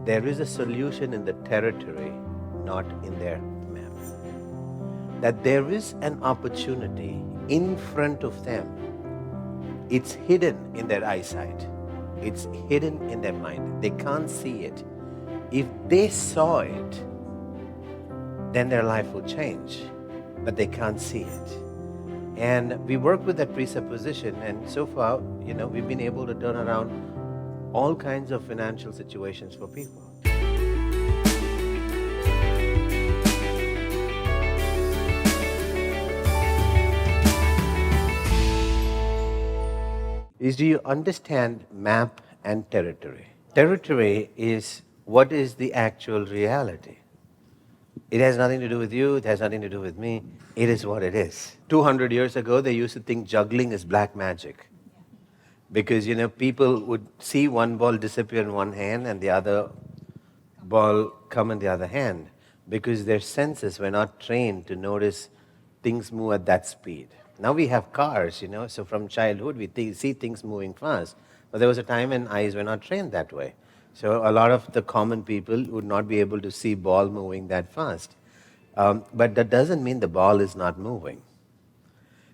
there is a solution in the territory, not in their map. That there is an opportunity in front of them. It's hidden in their eyesight. It's hidden in their mind. They can't see it. If they saw it, then their life will change. But they can't see it. And we work with that presupposition, and so far, we've been able to turn around all kinds of financial situations for people. Do you understand map and territory? Territory is what is the actual reality. It has nothing to do with you, it has nothing to do with me. It is what it is. 200 years ago, they used to think juggling is black magic. Because, people would see one ball disappear in one hand and the other ball come in the other hand. Because their senses were not trained to notice things move at that speed. Now we have cars, so from childhood we see things moving fast. But there was a time when eyes were not trained that way. So a lot of the common people would not be able to see ball moving that fast. But that doesn't mean the ball is not moving.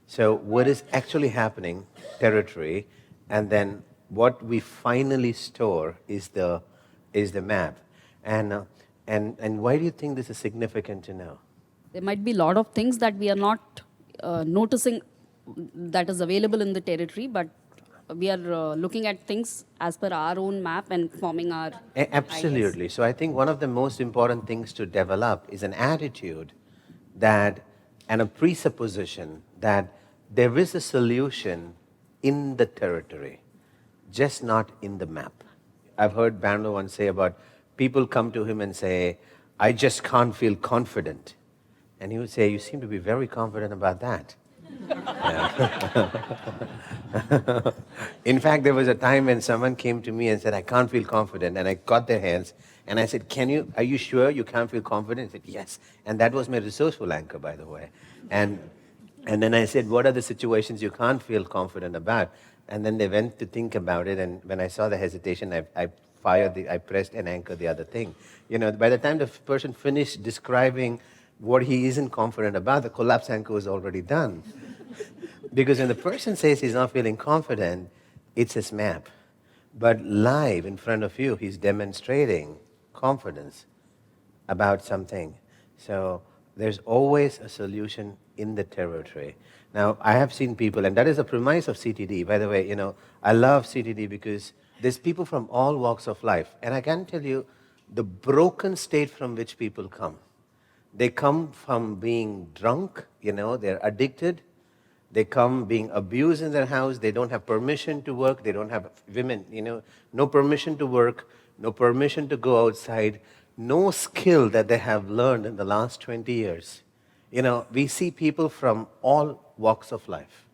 So what is actually happening, territory, and then what we finally store is the map. And why do you think this is significant to know? There might be a lot of things that we are not noticing that is available in the territory, but we are looking at things as per our own map and forming our Absolutely. ideas. So I think one of the most important things to develop is an attitude that, and a presupposition that there is a solution in the territory, just not in the map. I've heard Bandler once say about people come to him and say, I just can't feel confident. And he would say, you seem to be very confident about that. In fact, there was a time when someone came to me and said, I can't feel confident. And I caught their hands and I said, are you sure you can't feel confident? He said, yes. And that was my resourceful anchor, by the way. And then I said, what are the situations you can't feel confident about? And then they went to think about it. And when I saw the hesitation, I pressed and anchored the other thing. By the time the person finished describing what he isn't confident about, the collapse anchor was already done. Because when the person says he's not feeling confident, it's his map. But live in front of you, he's demonstrating confidence about something. So there's always a solution in the territory. Now, I have seen people, and that is the premise of CTD. By the way, I love CTD because there's people from all walks of life. And I can tell you the broken state from which people come. They come from being drunk, they're addicted. They come being abused in their house. They don't have permission to work. They don't have women, no permission to work, no permission to go outside, no skill that they have learned in the last 20 years. We see people from all walks of life.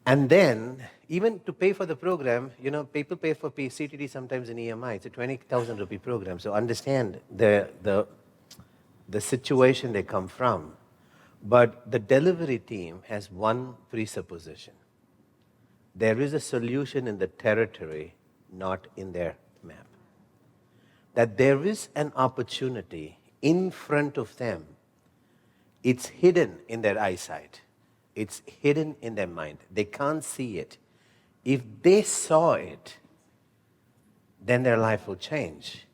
And then, even to pay for the program, people pay for CTD sometimes in EMI. It's a 20,000 rupee program. So understand the situation they come from. But the delivery team has one presupposition. There is a solution in the territory, not in their map. That there is an opportunity in front of them. It's hidden in their eyesight. It's hidden in their mind. They can't see it. If they saw it, then their life will change.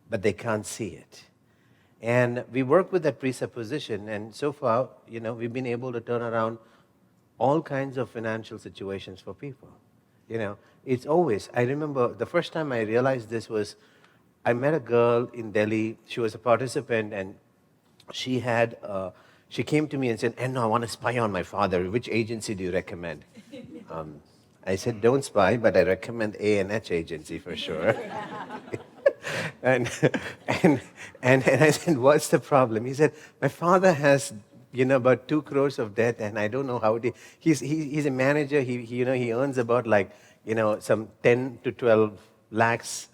But they can't see it. And we work with that presupposition, and so far, we've been able to turn around all kinds of financial situations for people. It's always, I remember the first time I realized this was, I met a girl in Delhi. She was a participant, and she came to me and said, no, I want to spy on my father. Which agency do you recommend? I said, don't spy, but I recommend A&H agency for sure. And I said, what's the problem? He said, my father has, about 2 crores of debt, and I don't know how he's a manager. He earns about some 10 to 12 lakhs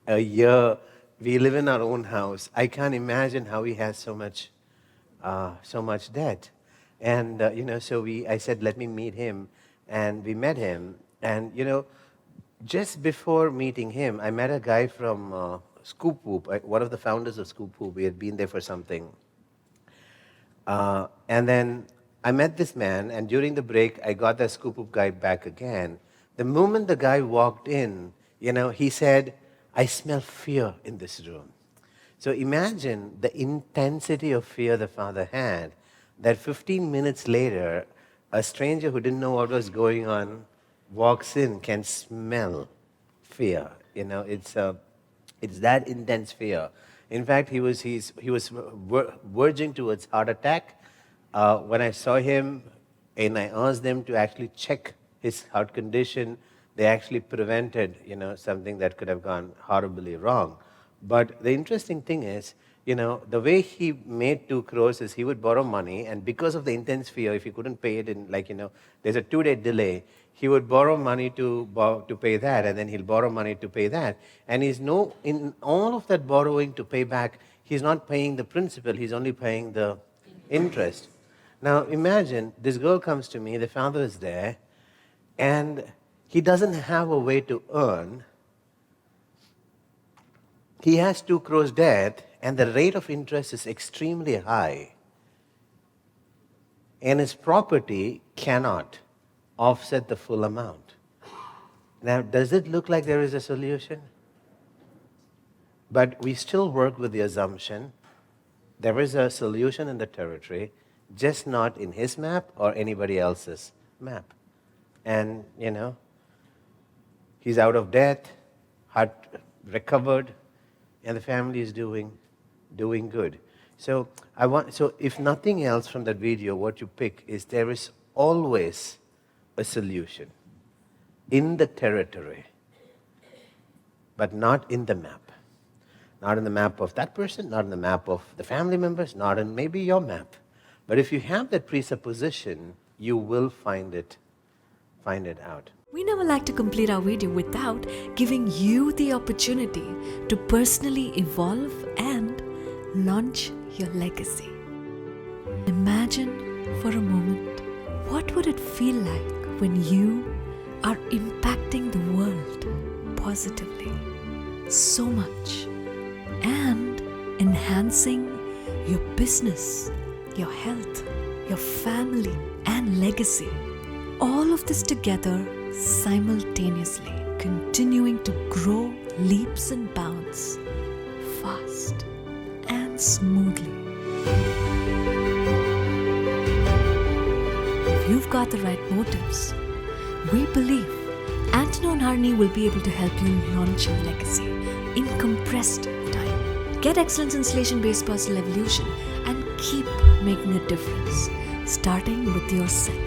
a year. We live in our own house. I can't imagine how he has so much debt. And, so I said, let me meet him. And we met him. And, just before meeting him, I met a guy from Scoop Whoop, one of the founders of Scoop Whoop. We had been there for something. And then I met this man, and during the break, I got the Scoop Whoop guy back again. The moment the guy walked in, he said, I smell fear in this room. So imagine the intensity of fear the father had, that 15 minutes later, a stranger who didn't know what was going on walks in, can smell fear. It's that intense fear. In fact, he was verging towards heart attack. When I saw him and I asked them to actually check his heart condition, they actually prevented, something that could have gone horribly wrong. But the interesting thing is, the way he made 2 crores is he would borrow money, and because of the intense fear, if he couldn't pay it in, there's a 2-day delay, he would borrow money to pay that, and then he'll borrow money to pay that. And in all of that borrowing to pay back, he's not paying the principal, he's only paying the interest. Now imagine, this girl comes to me, the father is there, and he doesn't have a way to earn. He has 2 crores debt, and the rate of interest is extremely high. And his property cannot offset the full amount. Now, does it look like there is a solution? But we still work with the assumption there is a solution in the territory, just not in his map or anybody else's map. And, he's out of debt, heart recovered, and the family is doing good. So if nothing else from that video, what you pick is there is always a solution in the territory, but not in the map. Not in the map of that person, not in the map of the family members, not in maybe your map. But if you have that presupposition, you will find it out. We never like to complete our video without giving you the opportunity to personally evolve and launch your legacy. Imagine for a moment, what would it feel like when you are impacting the world positively so much and enhancing your business, your health, your family and legacy? All of this together simultaneously, continuing to grow leaps and bounds, fast and smoothly. If you've got the right motives, we believe Antino and Harni will be able to help you launch your legacy in compressed time. Get excellence installation-based personal evolution and keep making a difference, starting with yourself.